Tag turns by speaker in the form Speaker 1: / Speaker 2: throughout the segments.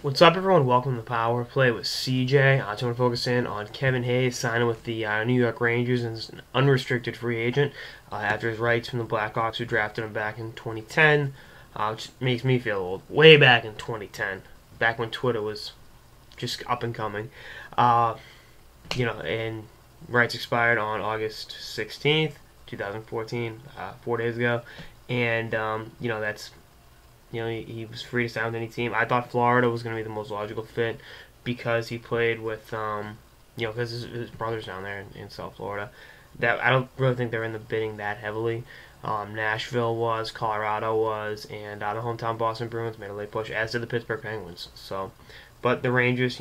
Speaker 1: What's up, everyone? Welcome to the Power Play with CJ. I just want to focus in on Kevin Hayes signing with the New York Rangers as an unrestricted free agent after his rights from the Blackhawks, who drafted him back in 2010, which makes me feel old. Way back in 2010, back when Twitter was just up and coming. Uh, and rights expired on August 16th, 2014, 4 days ago, and that's he was free to sign with any team. I thought Florida was going to be the most logical fit because he played with, because his brother's down there in South Florida. That I don't really think they're in the bidding that heavily. Nashville was, Colorado was, and the hometown Boston Bruins made a late push, as did the Pittsburgh Penguins. So, but the Rangers,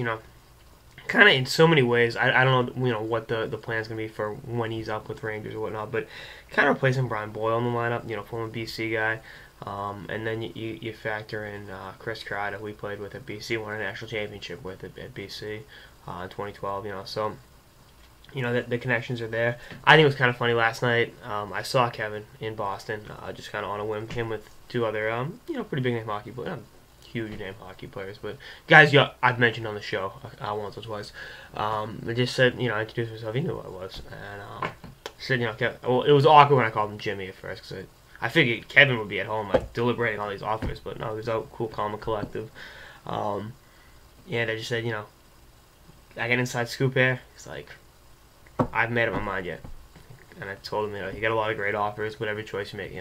Speaker 1: kind of in so many ways. I don't know, what the plan's gonna be for when he's up with Rangers or whatnot, but kind of replacing Brian Boyle in the lineup, former BC guy. And then you factor in Chris Kreider, who we played with at BC, won a national championship with at BC in 2012. So the connections are there. I think it was kind of funny last night. I saw Kevin in Boston, just kind of on a whim, him with two other pretty big name hockey players. Huge name hockey players, but guys I've mentioned on the show once or twice. I just said, I introduced myself. He knew who I was, and said, well, it was awkward when I called him Jimmy at first because I figured Kevin would be at home, like, deliberating all these offers, but no, he was out cool, calm, and collective. And I just said, I got an inside scoop here. He's like, I've made up my mind yet. And I told him, you got a lot of great offers, whatever choice you make,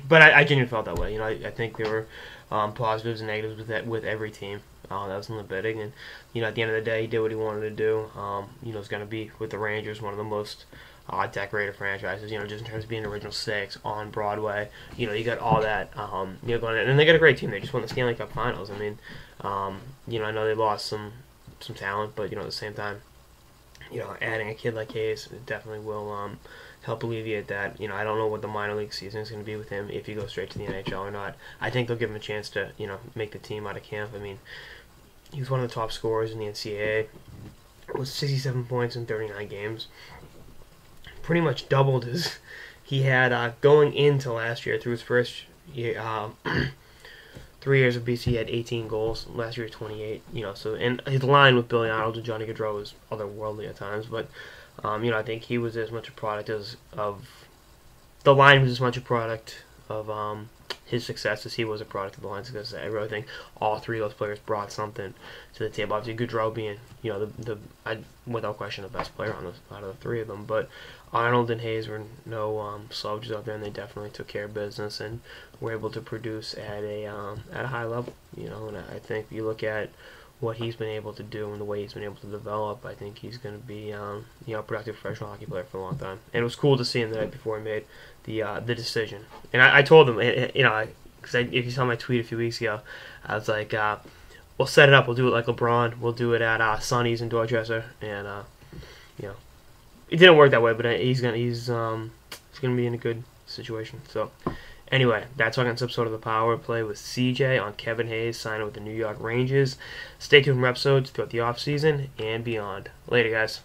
Speaker 1: But I genuinely felt that way. I think there were positives and negatives with every team that was in the bidding. And, at the end of the day, he did what he wanted to do. It's going to be, with the Rangers, one of the most decorated franchises, just in terms of being original six on Broadway. You got all that, going in. And they got a great team. They just won the Stanley Cup Finals. I mean, I know they lost some talent, but, at the same time, adding a kid like Hayes definitely will help alleviate that. I don't know what the minor league season is going to be with him, if he goes straight to the NHL or not. I think they'll give him a chance to, make the team out of camp. I mean, he was one of the top scorers in the NCAA. It was 67 points in 39 games. Pretty much doubled his he had going into last year. Through his first year, 3 years of BC, he had 18 goals. Last year, 28. And his line with Billy Arnold and Johnny Gaudreau was otherworldly at times. But I think he was as much a product of the line was as much a product of his success as he was a product of the line's success. I really think all three of those players brought something to the table. Obviously, Gaudreau being without question the best player out of the three of them. But Arnold and Hayes were no slouches out there, and they definitely took care of business and were able to produce at a high level. And I think if you look at what he's been able to do and the way he's been able to develop, I think he's going to be a productive professional hockey player for a long time. And it was cool to see him the night before he made the decision. And I told him, because if you saw my tweet a few weeks ago, I was like, we'll set it up. We'll do it like LeBron. We'll do it at Sonny's in Dorchester. And it didn't work that way, but he's gonna be in a good situation. So anyway, that's all on this episode of the Power Play with CJ on Kevin Hayes signing with the New York Rangers. Stay tuned for episodes throughout the offseason and beyond. Later, guys.